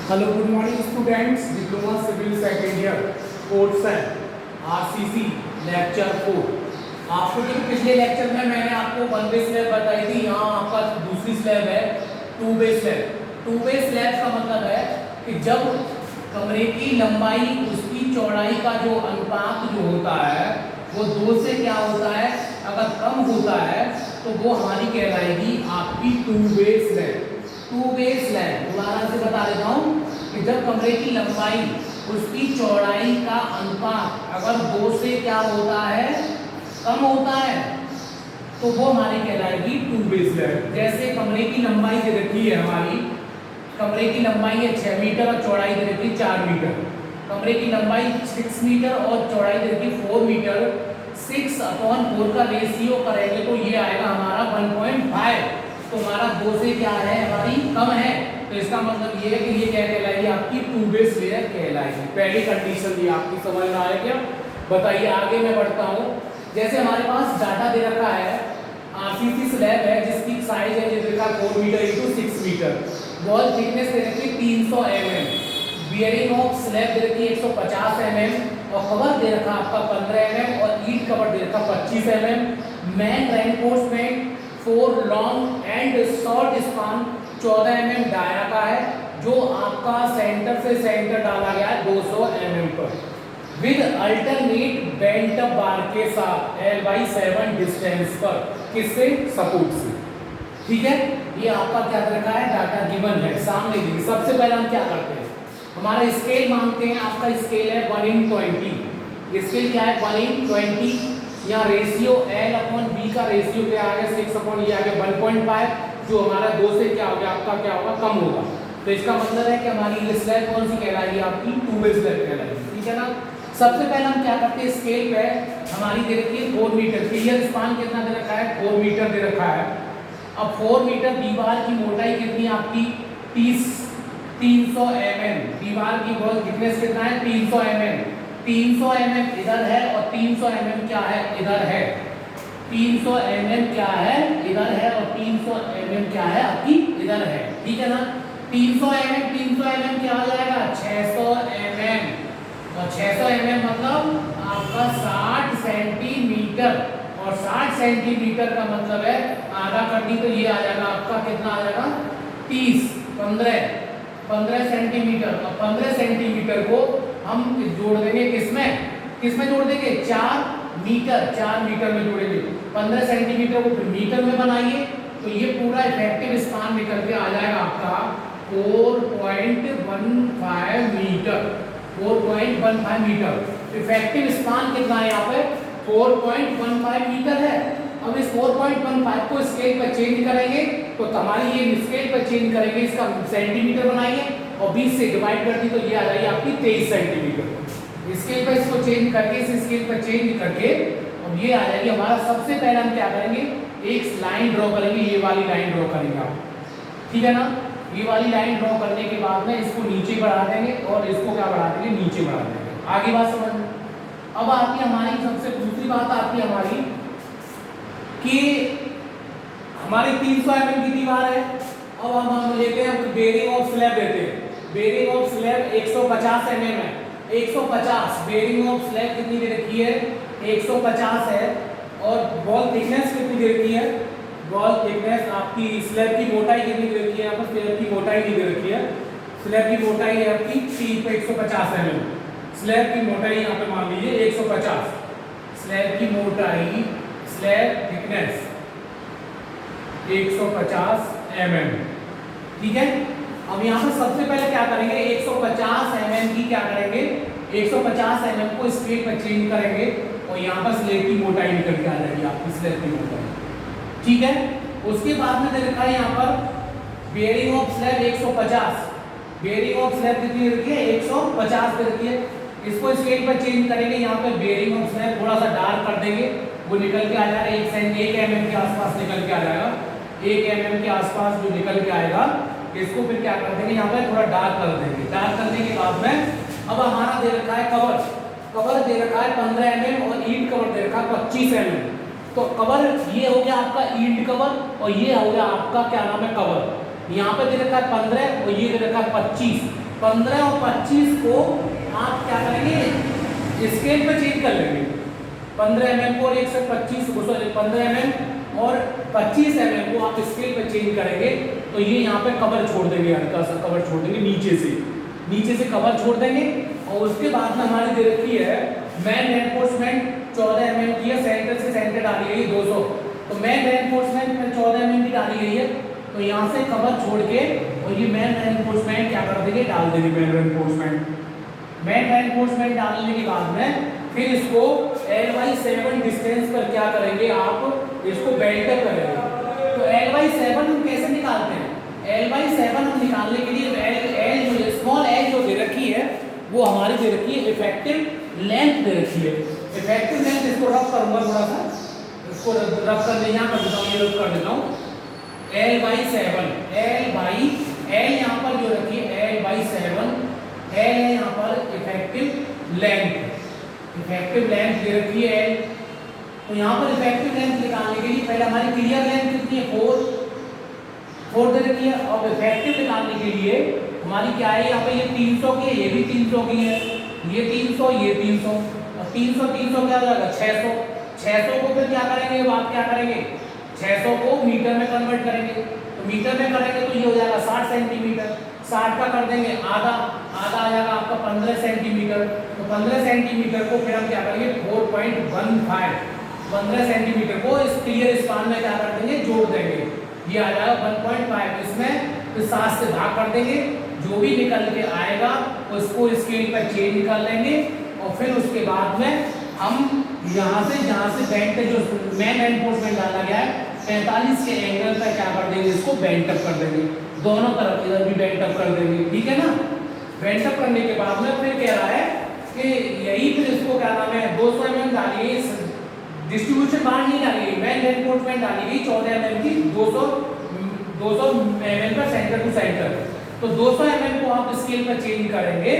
Hello good morning students, diploma civil second year course है RCC lecture 4। आपको जो पिछले लेक्चर में मैंने आपको वन वे स्लैब बताई थी, यहाँ आपका दूसरी स्लैब है two way slab. Two way slab का मतलब है कि जब कमरे की लंबाई उसकी चौड़ाई का जो अनुपात जो होता है वो 2 से क्या होता है, अगर कम होता है तो वो हमारी कहलाएगी आपकी two way slab. Two way slab दोबारा से बता देता हूँ कि जब कमरे की लंबाई उसकी चौड़ाई का अनुपात अगर 2 से क्या होता है, कम होता है, तो वो हमारी कहलाएगी टू वे स्लैब। जैसे कमरे की लंबाई दे रखी है, हमारी कमरे की लंबाई है 6 मीटर और चौड़ाई दे रखी है 4 मीटर। कमरे की लंबाई 6 मीटर और चौड़ाई दे रखी 4 मीटर। 6/4 का रेशियो करेंगे तो ये आएगा हमारा 1.5। तो हमारा 2 से क्या है, हमारी कम है, तो इसका मतलब ये है कि ये क्या कहलाएगी, आपकी टू वे स्लैब कहलाएगी। पहली कंडीशन ये आपकी समझ में आया क्या? बताइए, आगे मैं बढ़ता हूँ। जैसे हमारे पास डाटा दे रखा है, आरसीसी स्लैब है जिसकी साइज है जैसे 4 meter into 6 meter. Wall thickness दे रखी 300 mm, बियरिंग ऑफ स्लैब दे रखी 150 mm और कवर दे रखा आपका 15 mm और ईट कवर दे रखा 25 mm। Main reinforcement 4 long and short span 14 mm dia का है, जो आपका सेंटर से सेंटर डाला गया है 200 mm पर, विद अल्टरनेट बेंट बार के साथ L/7 डिस्टेंस पर। किससे? सपोर्ट से। ठीक है, ये आपका क्या रखा है, डाटा गिवन है सामने दी। सबसे पहले हम क्या करते हैं, हमारा स्केल मांगते हैं। आपका स्केल है 1:20। स्केल क्या है, 1:20। यहाँ रेशियो L/B का रेशियो क्या आ गया, 6 ये आ गया 1.5, जो हमारा 2 से क्या हो गया, आपका क्या होगा, कम होगा। तो इसका मतलब है कि हमारी ये स्लैब कौन सी कहलाएगी, आपकी टू वे स्लैब कहलाएगी। ठीक है ना। सबसे पहले हम क्या करते हैं, स्केल पे हमारी दे रखी है 4 मीटर। क्लियर स्पान कितना दे रखा है, 4 मीटर दे रखा है। अब 4 मीटर दीवार की मोटाई कितनी है आपकी, 300 mm। दीवार की वॉल थिकनेस कितना है, 300 mm। 300 mm इधर है और 300 mm क्या है, इधर है। 300 mm क्या है, इधर है, और 300 mm क्या है, आपकी इधर है। ठीक है ना। 300 mm क्या हो जाएगा, 600 mm, और 600 mm मतलब आपका 60 सेंटीमीटर, और 60 सेंटीमीटर का मतलब है आधा कर दी तो ये आ जाएगा आपका कितना आ जाएगा, 15 सेंटीमीटर। और 15 सेंटीमीटर को हम जोड़ देंगे किसमें जोड़ देंगे, 4 मीटर में जोड़ेंगे। 15 सेंटीमीटर को फिर मीटर में बनाइए तो ये पूरा इफेक्टिव स्पान निकल के आ जाएगा आपका 4.15 मीटर। 4.15 मीटर इफेक्टिव स्पान कितना है, यहाँ पे 4.15 मीटर है। अब इस 4.15 को स्केल पर चेंज करेंगे तो हमारी ये स्केल पर चेंज करेंगे, इसका सेंटीमीटर बनाइए और 20 से डिवाइड कर दी तो ये आ जाएगी आपकी 23 सेंटीमीटर। स्केल पर इसको चेंज करके, इस स्केल पर चेंज करके अब ये आ जाएगी हमारा। सबसे पहले हम क्या करेंगे, एक लाइन ड्रॉ करेंगे, ये वाली लाइन ड्रॉ करेंगे आप। ठीक है ना। ये वाली लाइन ड्रॉ करने के बाद में इसको नीचे बढ़ा देंगे और इसको क्या बढ़ा देंगे, नीचे बढ़ा देंगे। आगे बात समझ में। अब आती हमारी सबसे दूसरी बात आती है हमारी कि हमारी 300 mm की दीवार है। अब हम लेते हैं बेयरिंग ऑफ स्लैब लेते हैं। बेयरिंग ऑफ स्लैब 150 mm है। 150 बेयरिंग ऑफ स्लैब कितनी दे रखी है, 150 है। और वॉल थिकनेस कितनी दे रखी है, वॉल थिकनेस आपकी स्लैब की मोटाई कितनी दे रखी है, यहाँ पर स्लैब की मोटाई नहीं दे रखी है। स्लैब की मोटाई है आपकी 150 mm। स्लैब की मोटाई यहाँ पे मान लीजिए 150। स्लैब की मोटाई, स्लैब थिकनेस 150 mm। ठीक है। अब यहाँ पर सबसे पहले क्या करेंगे, 150 mm की क्या करेंगे, 150 mm को स्केल पर चेंज करेंगे और यहाँ पर स्लैब की मोटाई निकल के आ जाएगी आपकी स्लैब की मोटाई। ठीक है। उसके बाद में दे रखा है यहाँ पर bearing of slab 150। Bearing of slab कितनी रखी है, 150 पे रखी है। इसको स्केल पर चेंज करेंगे, यहाँ पे बेयरिंग ऑफ स्लैब थोड़ा सा डार्क कर देंगे, वो निकल के आ जाएगा 1 mm के आसपास निकल के आ जाएगा। 1 mm के आसपास जो निकल के आएगा, इसको फिर क्या कर देंगे, यहाँ पे थोड़ा डार्क कर देंगे। डार्क करने के बाद में अब हमारा दे रखा है कवर दे रखा है 15 mm और ईंट कवर दे रखा है 25 mm। तो कवर ये हो गया आपका ईंट कवर और ये हो गया आपका क्या नाम है, कवर। यहाँ पे दे रखा है 15 और ये दे रखा है 25। 15 और 25 को आप क्या करेंगे, स्केल पे चेंज कर लेंगे। 15 mm को और 15 mm और 25 mm को आप स्केल पे चेंज करेंगे तो ये यहाँ पे कवर छोड़ देंगे, हल्का सा कवर छोड़ देंगे नीचे से कवर छोड़ देंगे। और उसके बाद में हमारी दे रखी है मेन रेनफोर्समेंट 14 mm की है, सेंटर से सेंटर डाली गई है 200, तो मेन रेनफोर्समेंट में 14 mm की डाली गई है, तो यहाँ से कवर छोड़ के और ये मेन रेनफोर्समेंट क्या कर देंगे, डाल देंगे मेन रेनफोर्समेंट डालने के बाद में फिर इसको L/7 डिस्टेंस पर क्या करेंगे, आप इसको बेल्ट अप करेंगे। तो L/7 हम कैसे निकालते हैं, L/7 हम निकालने के लिए स्मॉल एल जो दे रखी है वो हमारी दे रखी है इफेक्टिव लेंथ दे रखी है। इफेक्टिव लेंथ इसको रफ करूंगा, थोड़ा सा इसको रफ कर दें, यहाँ कर देता हूँ, ये रफ कर देता हूँ। L यहाँ पर जो रखी है L/7, L है यहाँ पर इफेक्टिव लेंथ दे रखी है L। तो यहाँ पर इफेक्टिव लेंथ निकालने के लिए पहले हमारी क्लियर लेंथ कितनी है 4 दे रखी है। और इफेक्टिव निकालने के लिए हमारी क्या है, यहाँ पे ये 300 की है, ये भी 300 की है, ये 300 ये 300, और 300 क्या हो जाएगा 600 को फिर क्या करेंगे, अब आप क्या करेंगे 600 को मीटर में कन्वर्ट करेंगे, तो मीटर में करेंगे तो ये हो जाएगा 60 सेंटीमीटर, 60 का कर देंगे आधा आ जाएगा आपका 15 सेंटीमीटर। तो 15 सेंटीमीटर को फिर हम क्या करेंगे 15 सेंटीमीटर को इस क्लियर स्पान में क्या कर देंगे, जोड़ देंगे, ये आ जाएगा 1.5। इसमें फिर 7 से भाग कर देंगे, जो भी निकल के आएगा उसको स्केल पर चेंज कर लेंगे। और फिर उसके बाद में हम जहाँ से बेंट जो मेन रेनफोर्समेंट डाला गया है 45 के एंगल पर क्या कर देंगे, इसको बेंट अप कर देंगे, दोनों तरफ इधर भी बेंट अप कर देंगे, ठीक है ना। बेंट अप करने के बाद में फिर कह रहा है कि यही फिर इसको क्या नाम है 200 mm डाली गई, डिस्ट्रीब्यूशन बार नहीं डाली गई, मेन रेनफोर्समेंट डाली गई 14 mm की 200 mm का सेंटर टू सेंटर। तो 200 mm को आप स्केल पर चेंज करेंगे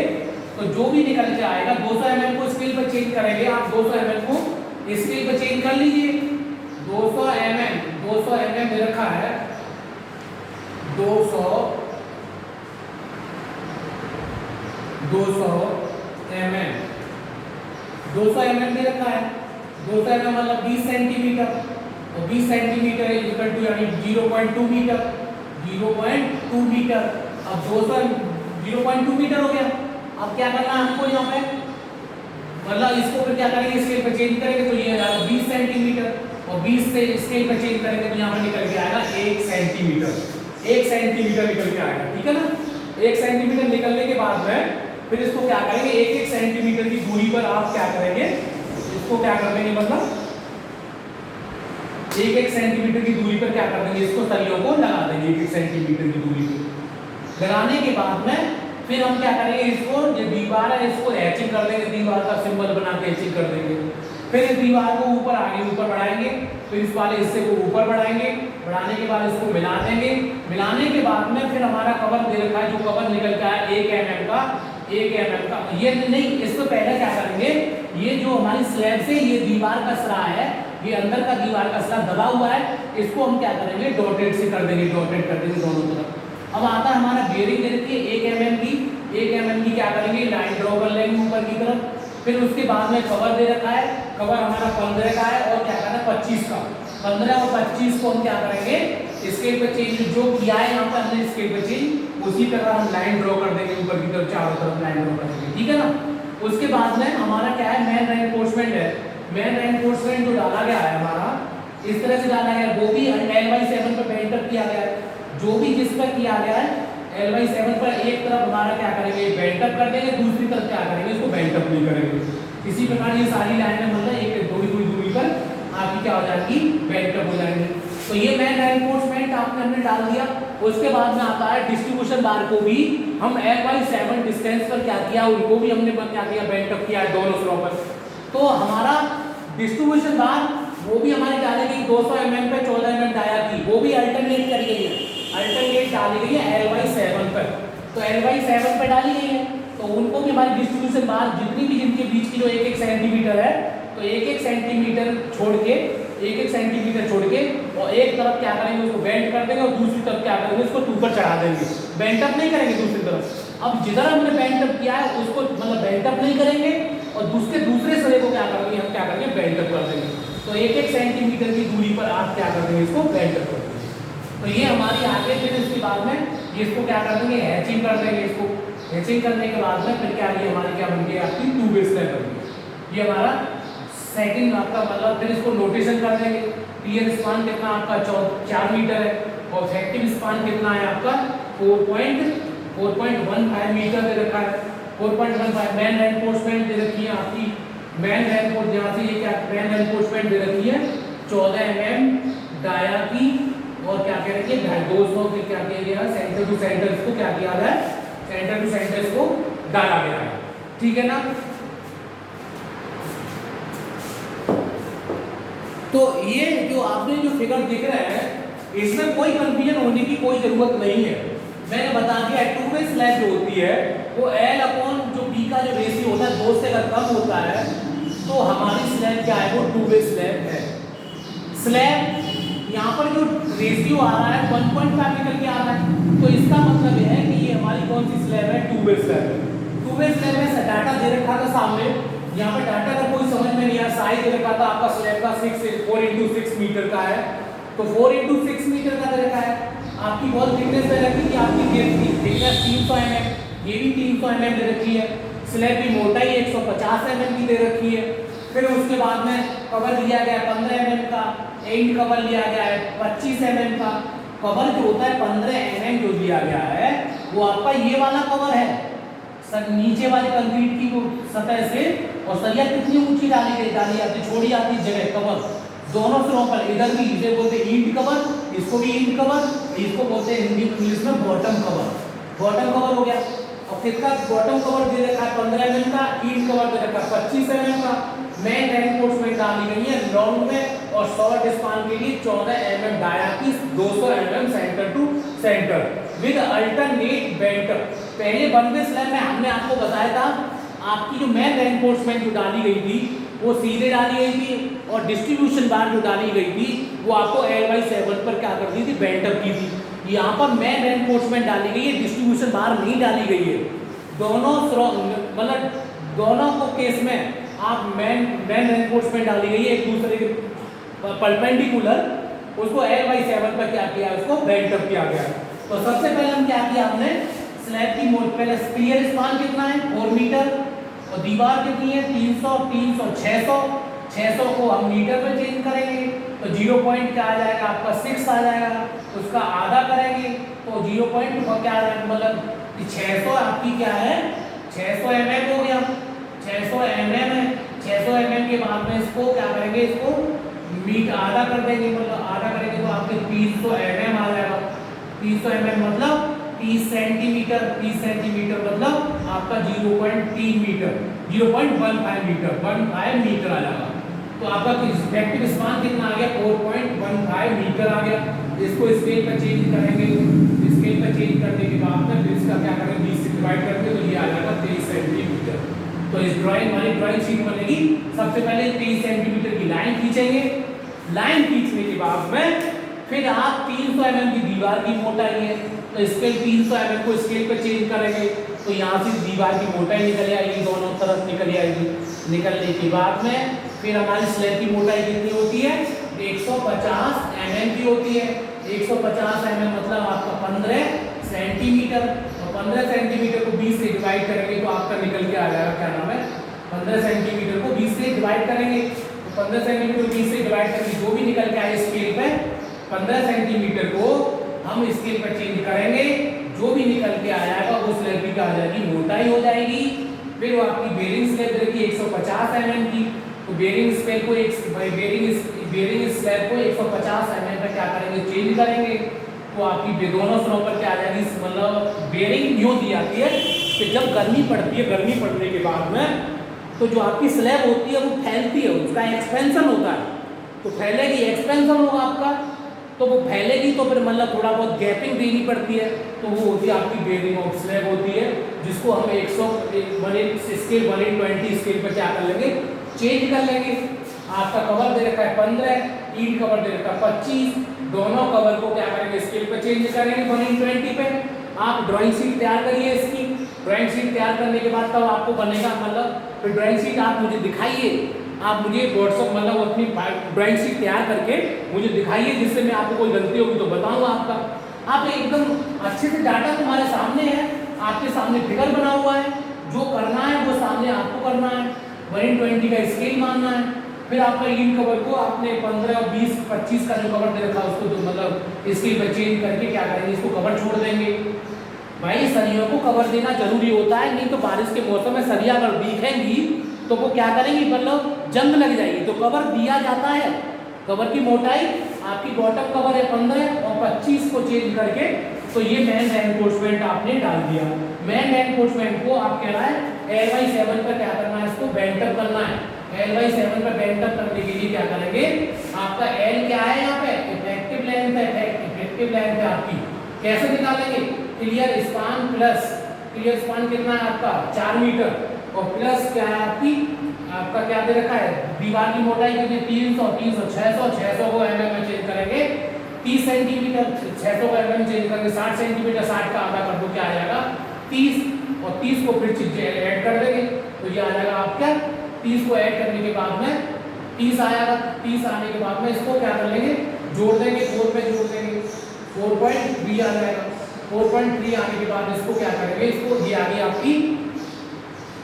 तो जो भी निकल के आएगा 200 mm को स्केल पर चेंज करेंगे, आप 200 mm को स्केल पर चेंज कर लीजिए। 200 mm दे रखा है 200 mm दे रखा है 200 mm मतलब 20 सेंटीमीटर, तो 20 सेंटीमीटर इक्वल टू यानी 0.2 मीटर। अब 0.2 मीटर हो गया। अब क्या करना है हमको यहाँ पे, मतलब इसको फिर क्या करेंगे स्केल पे चेंज करेंगे तो ये आ जाएगा 20 सेंटीमीटर, और 20 से स्केल पे चेंज करेंगे तो यहाँ पर निकल के आएगा 1 सेंटीमीटर निकल के आएगा, ठीक है ना। 1 सेंटीमीटर निकलने के बाद में फिर इसको क्या करेंगे 1 सेंटीमीटर की दूरी पर आप क्या करेंगे, इसको क्या कर देंगे, मतलब 1 सेंटीमीटर की दूरी पर क्या कर देंगे, इसको सरियों को लगा देंगे 1 सेंटीमीटर की दूरी पर। लगाने के बाद में फिर हम क्या करेंगे, इसको जो दीवार है इसको एचिंग कर देंगे, दीवार का सिंबल बना के एचिंग कर देंगे। फिर इस दीवार को ऊपर बढ़ाएंगे, फिर इस वाले हिस्से को ऊपर बढ़ाएंगे, बढ़ाने के बाद इसको मिला देंगे। मिलाने के बाद में फिर हमारा कवर दे रखा है, जो कवर निकल का है 1 mm का। ये नहीं, इसको पहले क्या करेंगे, ये जो हमारी स्लैब से ये दीवार का सरा है, ये अंदर का दीवार का सरा दबा हुआ है, इसको हम क्या करेंगे डॉटेड से कर देंगे, डॉटेड कर देंगे दोनों तरफ। अब आता है हमारा बेयरिंग दे रखी है 1 mm की क्या करेंगे, लाइन ड्रॉ कर लेंगे ऊपर की तरफ। फिर उसके बाद में कवर दे रखा है, कवर हमारा 15 का है और क्या करना है 25 का। 15 और 25 को हम क्या करेंगे स्केल पे चेंज, जो किया है यहाँ पर हमने स्केल पे चेंज, उसी तरह हम लाइन ड्रॉ कर देंगे ऊपर की तरफ, चारों तरफ लाइन ड्रॉ कर देंगे, ठीक है ना। उसके बाद में हमारा क्या है मेन रेनफोर्समेंट है। मेन रेनफोर्समेंट जो डाला गया है हमारा इस तरह से डाला गया, वो भी L/7 पर बेंट अप किया गया है। जो भी जिस पर किया गया है L/7 पर एक तरफ हमारा क्या करेंगे बेंट अप कर देंगे, दूसरी तरफ क्या करेंगे इसको बेंट अप नहीं करेंगे। इसी प्रकार ये सारी लाइनें मतलब एक थोड़ी दूरी पर आपकी क्या हो जाएगी बेंट अप हो जाएंगे। तो ये मेन रेनफोर्समेंट आपने हमने डाल दिया। उसके बाद में आता है डिस्ट्रीब्यूशन बार को भी हम L/7 डिस्टेंस पर क्या किया, उनको भी हमने क्या किया बेंट अप किया है दोनों सिरों पर। तो हमारा डिस्ट्रीब्यूशन बार वो भी हमारी डाली गई 200 mm पे 14 mm डाया थी, वो भी अल्टरनेट करी गई है, अल्टरनेट डाली गई है L/7 पर। तो L/7 पर डाली गई है तो उनको भी हमारी डिस्ट्रीब्यूशन बार जितनी भी जिनके बीच की जो 1 सेंटीमीटर है, तो 1 सेंटीमीटर छोड़ के 1 सेंटीमीटर छोड़ के और एक तरफ क्या करेंगे उसको बेंट कर देंगे और दूसरी तरफ क्या करेंगे उसको ऊपर चढ़ा देंगे, बेंट अप नहीं करेंगे दूसरी तरफ। अब जिधर हमने बेंड अप किया है उसको मतलब बेंड अप नहीं करेंगे और दूसरे सिरे को क्या करेंगे, हम क्या करेंगे, बेंड अप कर देंगे। तो 1-1 सेंटीमीटर की दूरी पर आप क्या कर देंगे, इसको बेंड अप कर देंगे। तो ये हमारी आगे फिर इसके बाद में ये इसको क्या कर देंगे, हैचिंग कर देंगे। इसको हैचिंग करने के बाद में फिर क्या ये हमारी क्या बन गई, आपकी 2 वे स्लैब बन गई। ये हमारा सेकंड आपका मतलब फिर इसको नोटेशन कर देंगे। टियर स्पान कितना आपका 4 मीटर है और इफेक्टिव स्पान कितना है आपका 4.15 मीटर दे रखा है। 4.15 मैन रेनफोर्समेंट दे रखी है आपकी, मैन रेनफोर्स यहाँ से ये क्या मैन रेनफोर्समेंट दे रखी है 14 mm डाया की, और क्या कह रही है 250 की क्या किया गया, सेंटर टू सेंटर इसको क्या किया गया है, सेंटर टू सेंटर इसको डाला गया है। ठीक है ना। तो ये जो आपने जो फिगर दिख रहा है इसमें कोई कंफ्यूजन होने की कोई जरूरत नहीं है। मैंने बता दिया 2 वे स्लैब जो होती है वो L अपॉन जो B का जो रेशियो होता है 2 से अगर कम होता है तो हमारी स्लैब क्या है, वो 2 वे स्लैब है। स्लैब यहाँ पर जो रेशियो आ रहा है 1.5 निकल के आ रहा है, तो इसका मतलब यह है कि ये हमारी कौन सी स्लैब है, 2 वे स्लैब है। 2 वे स्लैब में डाटा दे रखा था सामने, यहाँ पे डाटा का कोई समझ में नहीं आया, साइज दे रखा था आपका स्लैब का 4x6 मीटर का है, तो 4x6 मीटर का दे रखा है। आपकी वॉल थिकनेस दे रखी है, आपकी थिकनेस 300 mm, ये भी 300 mm दे रखी है। स्लैब की मोटाई 150 mm की दे रखी है। फिर उसके बाद में कवर लिया गया 15 mm का, एंड कवर लिया गया है 25 mm का। कवर जो होता है 15 mm जो दिया गया है वो आपका ये वाला कवर है, सर नीचे वाले कंक्रीट की सतह से, और सरिया कितनी ऊंची डाली जाती, छोड़ी जाती जगह कवर दोनों सिरों पर, इधर भी इसे बोलते हैं ईंट कवर, इसको भी ईंट कवर, इसको बोलते हैं हिंदी में इंग्लिश में बॉटम कवर। बॉटम कवर हो गया। और कितना बॉटम कवर दे रखा है 15 mm का, ईंट कवर दे रखा है 25 mm का। मेन रेनफोर्समेंट डाली गई है लॉन्ग में और शॉर्ट स्पान के लिए 14 mm डाया की 200 mm centre to centre with alternate bent. पहले 1 वे स्लैब में हमने आपको बताया था आपकी जो मेन रेनफोर्समेंट जो डाली गई थी वो सीधे डाली गई थी, और डिस्ट्रीब्यूशन बार जो डाली गई थी वो आपको L/7 पर क्या कर दी थी, बेंट अप की थी। यहाँ पर मेन रेनफोर्समेंट डाली गई है, डिस्ट्रीब्यूशन बार नहीं डाली गई है। दोनों मतलब दोनों को केस में आप मेन रेनफोर्समेंट डाली गई है एक दूसरे के परपेंडिकुलर, उसको L/7 पर क्या किया, उसको बेंट अप किया गया। तो सबसे पहले हम क्या किया, हमने स्लैब की पहले क्लियर स्पान कितना है 4 मीटर, और दीवार कितनी है 300, 300, 600, 600 को हम मीटर में चेंज करेंगे तो 0 पॉइंट क्या आ जाएगा आपका 6 आ जाएगा, उसका आधा करेंगे तो 0 पॉइंट क्या आ जाएगा, मतलब 600 आपकी क्या है 600 mm हो गया, 600 mm है। 600 mm के बाद में इसको क्या करेंगे, इसको मीटर आधा कर देंगे, मतलब आधा करेंगे तो आपके 300 mm आ जाएगा। 300 mm मतलब 30 सेंटीमीटर, 30 सेंटीमीटर मतलब आपका 0.3 मीटर, 0.15 मीटर, 15 मीटर आ जाएगा। तो आपका इफेक्टिव स्पान कितना आ गया 4.15 मीटर आ गया। इसको स्केल पर चेंज करेंगे, स्केल पर चेंज करने के बाद में फिर इसका क्या करेंगे 20 से डिवाइड करके तो ये आ जाएगा 23 सेंटीमीटर। तो इस हमारी ड्राइंग शीट बनेगी। सबसे पहले 23 सेंटीमीटर की लाइन खींचेंगे, लाइन खींचने के बाद में फिर आप 300 mm की दीवार की मोटाई है तो स्केल 300 mm को स्केल पर चेंज करेंगे तो यहाँ से दीवार की मोटाई निकल आएगी, दोनों तरफ निकल आएगी। निकलने के बाद में फिर हमारी स्लैब की मोटाई कितनी होती है 150 mm की होती है। 150 mm मतलब आपका 15 सेंटीमीटर, और 15 सेंटीमीटर को 20 से डिवाइड करेंगे तो आपका निकल के आ जाएगा क्या नाम है 15 सेंटीमीटर को 20 से डिवाइड करेंगे तो 15 सेंटीमीटर को 20 से डिवाइड करेंगे जो भी निकल के आए स्केल पे 15 सेंटीमीटर को हम स्केल पर चेंज करेंगे, जो भी निकल के आ जाएगा वो स्लैब की क्या आ जाएगी मोटाई हो जाएगी। फिर वो आपकी बेरिंग स्लैब रहेगी 150 mm की, तो बेरिंग स्केल को बेरिंग स्लैब को 150 mm पर क्या करेंगे चेंज करेंगे तो आपकी दोनों सिरों पर क्या आ जाएगी, मतलब बेरिंग यूं दी जाती है कि जब गर्मी पड़ती है, गर्मी पड़ने के बाद में तो जो आपकी स्लैब होती है वो फैलती है, उसका एक्सपेंशन होता है, तो फैलेगी, एक्सपेंशन होगा आपका तो वो फैलेगी तो फिर मतलब थोड़ा बहुत गैपिंग देनी पड़ती है, तो वो होती है आपकी बेरिंग ऑफ स्लैब होती है, जिसको हम 100 स्केल 120 स्केल पर क्या कर लेंगे चेंज कर लेंगे। आपका कवर दे रखा है 15, ईंट कवर दे रखा है 25, दोनों कवर को क्या करेंगे स्केल पर चेंज करेंगे 120 पे। आप ड्राइंग शीट तैयार करिए इसकी, ड्राइंग शीट तैयार करने के बाद तब आपको बनेगा, मतलब फिर ड्राइंग शीट आप मुझे दिखाइए, आप मुझे व्हाट्सअप मतलब अपनी ड्राइंग शीट तैयार करके मुझे दिखाइए, जिससे मैं आपको कोई गलती होगी तो बताऊंगा आपका। आप एकदम अच्छे से डाटा तुम्हारे सामने है, आपके सामने फिगर बना हुआ है, जो करना है वो सामने आपको करना है। 1:20 का स्केल मानना है, फिर आपका इन कवर को आपने 15, 20, 25 का जो कवर दे रखा है उसको तो मतलब स्केल पर चेंज करके क्या करेंगे, इसको कवर छोड़ देंगे। भाई सरियों को कवर देना जरूरी होता है, नहीं तो बारिश के मौसम में सरिया अगर दिखेंगी तो वो क्या करेंगी, मतलब जंग लग जाएगी, तो कवर दिया जाता है। कवर की मोटाई आपकी बॉटम कवर है 15 और 25 को चेंज करके, तो ये मेन रेनफोर्समेंट आपने डाल दिया। मेन रेनफोर्समेंट को आप कह रहा है L/7 पर क्या करना है, इसको बेंटअप करना है। L/7 पर बेंटअप करने के लिए क्या करेंगे, आपका L क्या है यहाँ पे, इफेक्टिव लेंथ है, इफेक्टिव लेंथ है आपकी, कैसे निकालेंगे, clear span plus, clear span कितना है आपका 4 मीटर, और प्लस क्या है आपका क्या दे रखा है, दीवार की मोटाई कितनी 300, 300, 600, 600 को mm में चेंज करेंगे, 30 सेंटीमीटर 600 को mm चेंज करेंगे, 60 सेंटीमीटर 60 का आधा कर दो, क्या आ जाएगा 30, और 30 को फिर ऐड कर देंगे तो ये आ जाएगा आपका 30 को ऐड करने के बाद में 30 आएगा। 30 आने के बाद में इसको क्या कर लेंगे, जोड़ देंगे, 4 पे जोड़ देंगे, 4.3 आ जाएगा। 4.3 आने के बाद इसको क्या करेंगे, इसको ये आ गई आपकी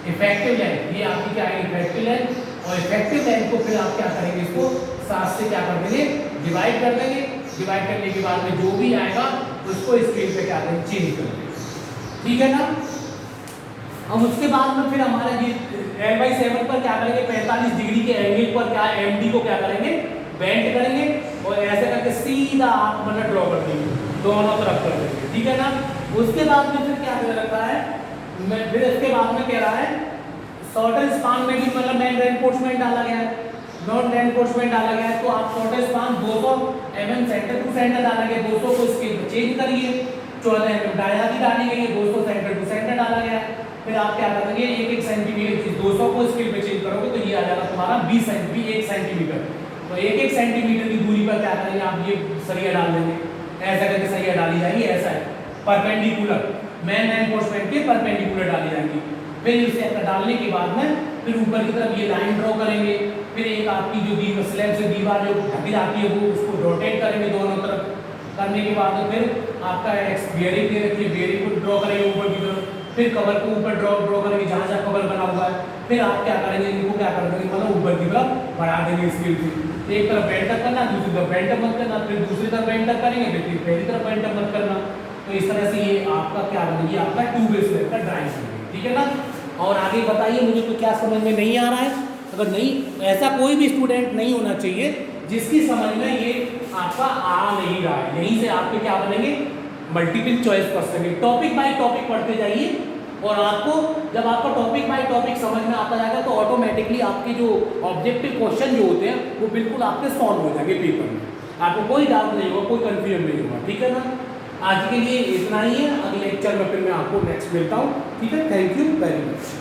इफेक्टिव लेंथ, ये आपकी क्या है इफेक्टिव लेंथ, और इफेक्टिव लेंथ को फिर आप क्या करेंगे, इसको 7 से क्या कर देंगे, डिवाइड कर देंगे। डिवाइड करने के बाद में जो भी आएगा उसको स्क्रीन पे क्या करेंगे, चेंज कर देंगे, ठीक है ना। अब उसके बाद में फिर हमारा ये L/7 पर क्या करेंगे, 45 डिग्री के एंगल पर क्या MD को क्या करेंगे, बेंड करेंगे, और ऐसे करके सीधा आप मतलब ड्रॉ कर देंगे, दोनों तरफ कर देंगे, ठीक है ना। उसके बाद में फिर क्या दे रखा है, मैं फिर इसके बाद में कह रहा है शॉर्टर स्पान में भी मतलब मेन रेनफोर्समेंट डाला गया है, नॉन रेनफोर्समेंट डाला गया है, तो आप shorter span 200 mm centre to centre डाला गया, 200 को स्केल पे चेंज करिए, 14 mm डाया भी डाली गई है, 200 सेंटर टू सेंटर डाला गया है। फिर आप क्या करेंगे, 1-1 सेंटीमीटर 200 को स्केल पे चेंज करोगे तो ये आ जाएगा तुम्हारा 1 सेंटीमीटर, तो 1-1 सेंटीमीटर की दूरी पर क्या करेंगे, आप ये सरिया डाल देंगे, ऐसा करके सरिया डाली जाएगी, ऐसा है परपेंडिकुलर, मेन रेनफोर्समेंट के परपेंडिकुलर डाली जाएगी। फिर इसे डालने के बाद में फिर ऊपर की तरफ ये लाइन ड्रॉ करेंगे, फिर एक आपकी जो दीवार स्लैब से दीवार जो ढकी जाती है वो उसको रोटेट करेंगे दोनों तरफ, करने के बाद में फिर आपका बेयरिंग दे रखी है, बेयरिंग को ड्रॉ करेंगे ऊपर की तरफ, फिर कवर को ऊपर ड्रॉ करेंगे जहाँ जहाँ कवर बना हुआ है, फिर आप क्या करेंगे, इनको क्या कर देंगे, मतलब ऊपर की तरफ बढ़ा देंगे स्केल से, एक तरफ बेंटअप करना, दूसरी तरफ बेंटअप मत करना, फिर दूसरी तरफ बेंटअप करेंगे, फिर पहली तरफ बेंटअप मत करना। तो इस तरह से ये आपका क्या बनेगी, आपका 2 बेस का ड्राइंग बनेगी, ठीक है ना। और आगे बताइए मुझे तो क्या समझ में नहीं आ रहा है, अगर नहीं, ऐसा कोई भी स्टूडेंट नहीं होना चाहिए जिसकी समझ में ये आपका आ नहीं रहा है, यहीं से आपके क्या बनेंगे, multiple choice question. Topic by topic पढ़ते जाइए, और आपको जब आपका टॉपिक बाय टॉपिक समझ में आता जाएगा तो ऑटोमेटिकली आपके जो ऑब्जेक्टिव क्वेश्चन जो होते हैं वो बिल्कुल आपके सॉल्व हो जाएंगे पेपर में, आपको कोई डाउट नहीं होगा, कोई कंफ्यूजन नहीं होगा, ठीक है ना। आज के लिए इतना ही है, अगले लेक्चर में फिर मैं आपको नेक्स्ट मिलता हूँ, ठीक है। Thank you very much.